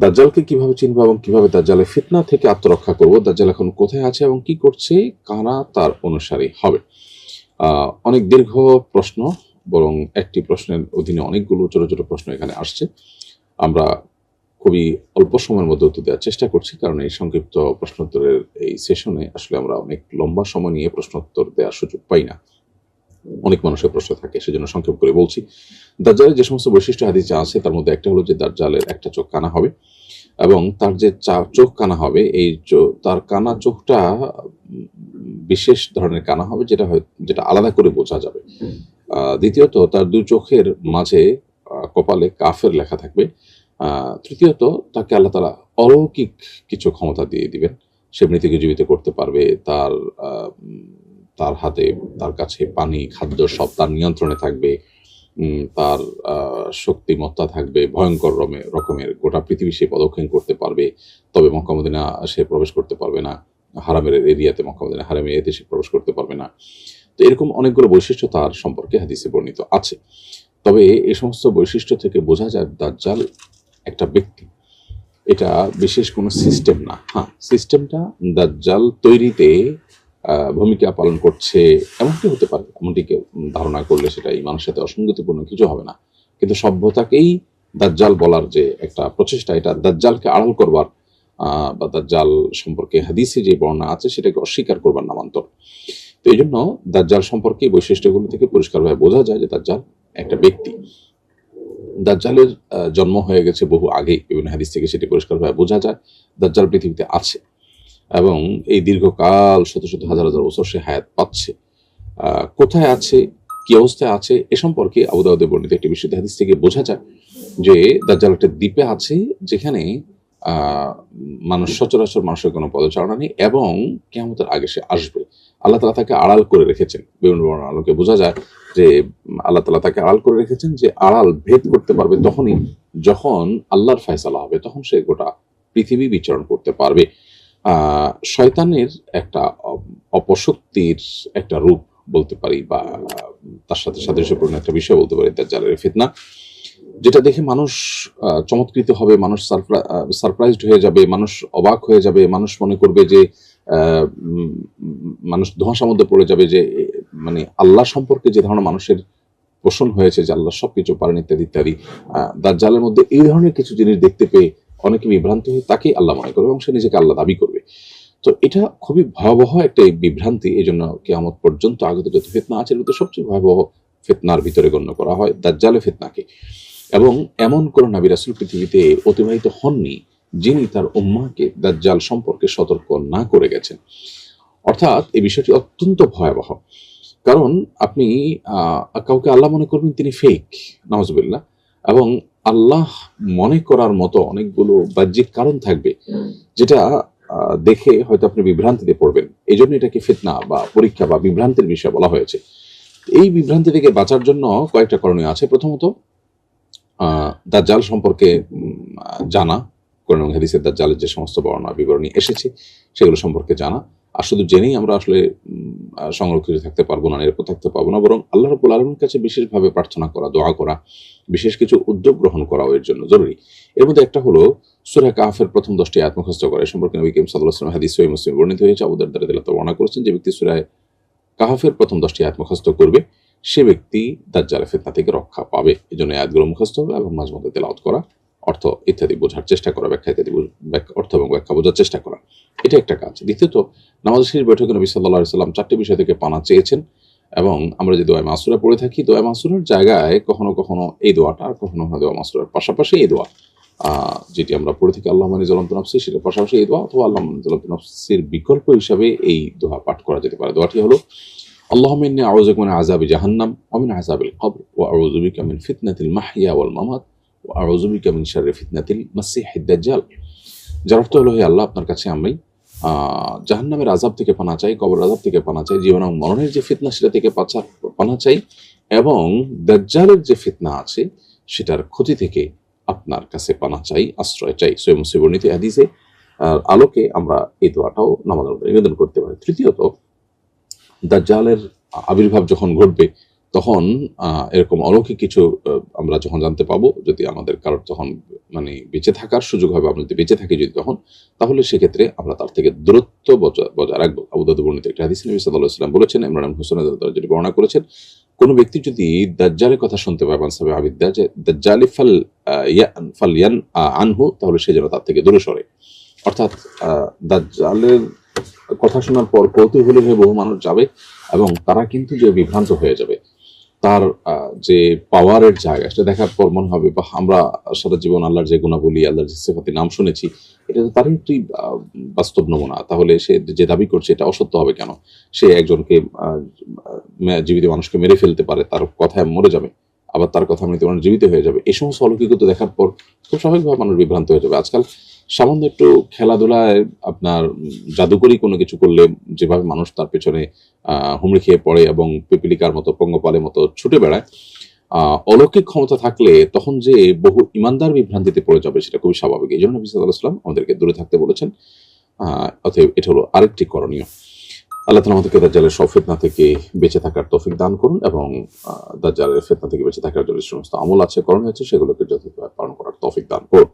দাজ্জালকে কিভাবে চিনবো এবং কিভাবে দাজ্জালের ফিতনা থেকে আত্মরক্ষা করব, দাজ্জাল এখন কোথায় আছে এবং কি করছে, কারা তার অনুসারী হবে। অনেক দীর্ঘ প্রশ্ন, বরং একটি প্রশ্নের অধীনে অনেকগুলো ছোট ছোট প্রশ্ন এখানে আসছে। আমরা খুবই অল্প সময়ের মধ্যে উত্তর দেওয়ার চেষ্টা করছি, কারণ এই সংক্ষিপ্ত প্রশ্নোত্তরের এই সেশনে আসলে আমরা অনেক লম্বা সময় নিয়ে প্রশ্নোত্তর দেওয়ার সুযোগ পাই না, অনেক মানুষের প্রশ্ন থাকে, সেজন্য সংক্ষেপ করে বলছি। দাজ্জালের যে সমস্ত বৈশিষ্ট্য হাদিসে আছে তার মধ্যে একটা হলো যে দাজ্জালের একটা চোখ কানা হবে, এবং তার যে চোখ কানা হবে, এই তার কানা চোখটা বিশেষ ধরনের কানা হবে, যেটা আলাদা করে বোঝা যাবে। দ্বিতীয়ত, তার দুই চোখের মাঝে কপালে কাফের লেখা থাকবে। তৃতীয়ত, তাকে আল্লাহ তাআলা অলৌকিক কিছু ক্ষমতা দিয়ে দিবেন। সে মৃতকে জীবিত করতে পারবে, তার হাতে, তার কাছে পানি, খাদ্য সব তার নিয়ন্ত্রণে থাকবে, তার শক্তিমত্তা থাকবে ভয়ঙ্কর রকমের, গোটা পৃথিবী সে প্রদক্ষিণ করতে পারবে, তবে মক্কা মদিনা সে প্রবেশ করতে পারবে না, হারামের এরিয়াতে, মক্কা মদিনা হারামের এরিয়াতে সে প্রবেশ করতে পারবে না। তো এরকম অনেকগুলো বৈশিষ্ট্য তার সম্পর্কে হাদিসে বর্ণিত আছে। তবে এই সমস্ত বৈশিষ্ট্য থেকে বোঝা যায় দাজ্জাল একটা ব্যক্তি, এটা বিশেষ কোনো সিস্টেম না। হ্যাঁ, সিস্টেমটা দাজ্জাল তৈরিতে ভূমিকা পালন করছে এমনটি হতে পারে, এমনটি কেউ ধারণা করলে সেটা ইমানের সাথে অসঙ্গতিপূর্ণ কিছু হবে না। কিন্তু সভ্যতাকেই দাজ্জাল বলার যে একটা প্রচেষ্টা, এটা দাজ্জালকে আড়াল করবার বা দাজ্জাল সম্পর্কে হাদিসে যে বর্ণনা আছে সেটাকে অস্বীকার করবার নামান্তর। তো এই জন্য দাজ্জাল সম্পর্কে বৈশিষ্ট্যগুলো থেকে পরিষ্কারভাবে বোঝা যায় যে দাজ্জাল একটা ব্যক্তি। দাজ্জালের জন্ম হয়ে গেছে বহু আগে, বিভিন্ন হাদিস থেকে সেটি পরিষ্কারভাবে বোঝা যায়। দাজ্জাল পৃথিবীতে আছে এবং এই দীর্ঘকাল শত শত হাজার হাজার বছর সে হায়াত পাচ্ছে। কোথায় আছে, কি অবস্থায় আছে, এ সম্পর্কে আবু দাউদে বর্ণিত একটি বিশুদ্ধ হাদিস থেকে বোঝা যায় যে দাজ্জাল একটা দ্বীপে আছে, যেখানে মানুষ সচরাচর মানুষের কোনো পদচারণা নেই, এবং কিয়ামতের আগে সে আসবে। আল্লাহ তাআলা তাকে আড়াল করে রেখেছেন। বিভিন্ন আলোকে বোঝা যায় যে আল্লাহ তাআলা তাকে আড়াল করে রেখেছেন, যে আড়াল ভেদ করতে পারবে তখনই যখন আল্লাহর ফয়সালা হবে, তখন সে গোটা পৃথিবী বিচরণ করতে পারবে। শয়তানের একটা অপশক্তির একটা রূপ বলতে পারি, বা তার সাথে সাদৃশ্যপূর্ণ একটা বিষয় বলতে পারি দাজ্জালের ফিতনা, যেটা দেখে মানুষ চমৎকৃত হবে, মানুষ সারপ্রাইজড হয়ে যাবে, মানুষ অবাক হয়ে যাবে, মানুষ মনে করবে যে মানুষ ধোঁয়াশার মধ্যে পড়ে যাবে, যে মানে আল্লাহ সম্পর্কে যে ধারণা মানুষের পোষণ হয়েছে যে আল্লাহ সবকিছু পারেন ইত্যাদি ইত্যাদি, দাজ্জালের মধ্যে এই ধরনের কিছু জিনিস দেখতে পেয়ে অনেকে বিভ্রান্ত হয়ে তাকেই আল্লাহ মনে করবে এবং সে নিজেকে আল্লাহ দাবি করবে। তো এটা খুবই ভয়াবহ একটা বিভ্রান্তি। এই জন্য কিয়ামত পর্যন্ত আগত যত ফিতনা আছে, এর মধ্যে সবচেয়ে ভয়াবহ ফিতনার ভিতরে গণ্য করা হয় দাজ্জালের ফিতনাকে। এবং এমন কোন নবী রাসূল পৃথিবীতে অতিবাহিত হননি যিনি তার উম্মাহকে দাজ্জাল সম্পর্কে সতর্ক না করে গেছেন। অর্থাৎ এই বিষয়টি অত্যন্ত ভয়াবহ, কারণ আপনি কাউকে আল্লাহ মনে করবেন তিনি ফেক, নাউজুবিল্লাহ, এবং আল্লাহ মনে করার মতো অনেকগুলো বাহ্যিক কারণ থাকবে, যেটা দেখে হয়তো আপনি বিভ্রান্তিতে পড়বেন। এই জন্য এটাকে ফিতনা বা পরীক্ষা বা বিভ্রান্তির বিষয় বলা হয়েছে। এই বিভ্রান্তি থেকে বাঁচার জন্য কয়েকটা করণীয় আছে। প্রথমত, দাজ্জাল সম্পর্কে জানা, কোরআন এবং হাদিসে দাজ্জালের যে সমস্ত বর্ণনা বিবরণী এসেছে সেগুলো সম্পর্কে জানা। আর শুধু জেনেই আমরা আসলে সংরক্ষিত থাকতে পারবো না, নিরাপদ থাকতে পারবো না, বরং আল্লাহ রাব্বুল আলামিনের কাছে বিশেষভাবে প্রার্থনা করা, দোয়া করা, বিশেষ কিছু উদ্যোগ গ্রহণ করাও এর জন্য জরুরি। এর মধ্যে একটা হলো সূরা কাহফের প্রথম 10টি আয়াত মুখস্থ করা। এই সম্পর্কে নবী করিম সাল্লাল্লাহু আলাইহি ওয়াসাল্লাম হাদিস সহিহ মুসলিমে বর্ণিত হয়েছে। আবু দারদা রাদিয়াল্লাহু বর্ণনা করেছেন যে ব্যক্তি সূরা কাহফের প্রথম 10টি আয়াত মুখস্থ করবে, সে ব্যক্তি দাজ্জালের ফিতনা থেকে রক্ষা পাবে। এই জন্য আয়াতগুলো মুখস্থ হবে এবং মাঝে মধ্যে তেলাওয়াত করা, অর্থ ইত্যাদি বোঝার চেষ্টা করা, ব্যাখ্যা ইত্যাদি অর্থ এবং ব্যাখ্যা বোঝার চেষ্টা করা, এটা একটা কাজ। দ্বিতীয়ত, নামাজ শেষ বৈঠকে নবী সাল্লাল্লাহু আলাইহি ওয়াসাল্লাম 4টি বিষয় থেকে পানা চেয়েছেন, এবং আমরা যে দোয়া মাসুরা পড়ে থাকি, দোয়া মাসুরার জায়গায় কখনো কখনো এই দোয়াটা, আর কখনো কখনো দোয়া মাসুরার পাশাপাশি এই দোয়া, যেটি আমরা পড়ে থাকি আল্লাহুম্মা ইন্নী যালামতু নাফসি, সেটার পাশাপাশি এই দোয়া, অথবা আল্লাহুম্মা ইন্নী যালামতু নাফসির বিকল্প হিসাবে এই দোয়া পাঠ করা যেতে পারে। দোয়াটি হলো আল্লাহুম্মা ইন্নী আউযু বিকা মিন আযাবি জাহান্নাম ওয়া মিন আযাবিল কবর ওয়া আউযু বিকা মিন ফিতনাতিল মাহইয়া ওয়াল মামাত ওয়া আউযু বিকা মিন শাররি ফিতনাতিল মাসিহিদ দাজ্জাল। যার অর্থ হলো, হে আল্লাহ, আপনার কাছে আমি জাহান্নামের আযাব থেকে পানা চাই, কবরের আযাব থেকে পানা চাই, জীবন এবং মরণের যে ফিতনা সেটা থেকে পানা চাই, এবং দাজ্জালের যে ফিতনা আছে সেটার ক্ষতি থেকে আপনার কাছে পানা চাই, আশ্রয় চাই। সহিহ মুসলিম বর্ণিত হাদিসে আলোকে আমরা এই দোয়াটাও নামাজের মধ্যে নিবেদন করতে পারি। তৃতীয়ত, দাজ্জালের আবির্ভাব যখন ঘটবে তখন এরকম অলৌকিক কিছু আমরা যখন জানতে পাবো, যদি আমাদের কারোর তখন মানে বেঁচে থাকার সুযোগ হবে, আমরা যদি বেঁচে থাকি যদি তখন, তাহলে সেক্ষেত্রে আমরা তার থেকে দূরত্ব বজায় রাখবো। আবু দাউদ বর্ণিত একটা হাদিস নবী সাল্লাল্লাহু আলাইহি ওয়াসাল্লাম বলেছেন, ইমরান ইবনে হুসাইন রাদিয়াল্লাহু তাআলা যেটি বর্ণনা করেছেন, কোন ব্যক্তি যদি দাজ্জালের কথা শুনতে পায়, মানসাবে আবিদ দাজ্জালি ফালয়ান আনহু, তাহলে সে যেন তার থেকে দূরে সরে। অর্থাৎ দাজ্জালের কথা শোনার পর কৌতূহলী হয়ে বহু মানুষ যাবে এবং তারা কিন্তু যে বিভ্রান্ত হয়ে যাবে। তার যে পাওয়ারের জায়গা সেটা দেখার পর মনে হবে, বা আমরা সারা জীবন আল্লাহর যে গুণাবলী, আল্লাহর যে সিফাতের নাম শুনেছি, এটা তো তারই একটি বাস্তব নমুনা। তাহলে সে যে দাবি করছে এটা অসত্য হবে কেন? সে একজনকে জীবিত মানুষকে মেরে ফেলতে পারে, তার কথায় মরে যাবে, আবার তার কথা মৃত মানুষ জীবিত হয়ে যাবে। এই সমস্ত অলৌকিকতা দেখার পর খুব স্বাভাবিকভাবে মানুষ বিভ্রান্ত হয়ে যাবে। আজকাল সামান্য একটু খেলাধুলায় আপনার জাদুকরি কোনো কিছু করলে যেভাবে মানুষ তার পেছনে হুমড়ি খেয়ে পড়ে এবং পিপিলিকার মতো, পঙ্গপালের মতো ছুটে বেড়ায়, অলৌকিক ক্ষমতা থাকলে তখন যে বহু ইমানদার বিভ্রান্তিতে পড়ে যাবে সেটা খুবই স্বাভাবিক। এই জন্য নবী সাল্লাল্লাহু আলাইহি ওয়াসাল্লাম আমাদেরকে দূরে থাকতে বলেছেন। অতএব এটা হলো আরেকটি করণীয়। আল্লাহ তাআলা আমাদেরকে দাজ্জালের সব ফিতনা থেকে বেঁচে থাকার তৌফিক দান করুন এবং দাজ্জালের ফিতনা থেকে বেঁচে থাকার জন্য যে সমস্ত আমল আছে, করণীয় আছে, সেগুলোকে যথাযথভাবে পালন করার তৌফিক দান করুন।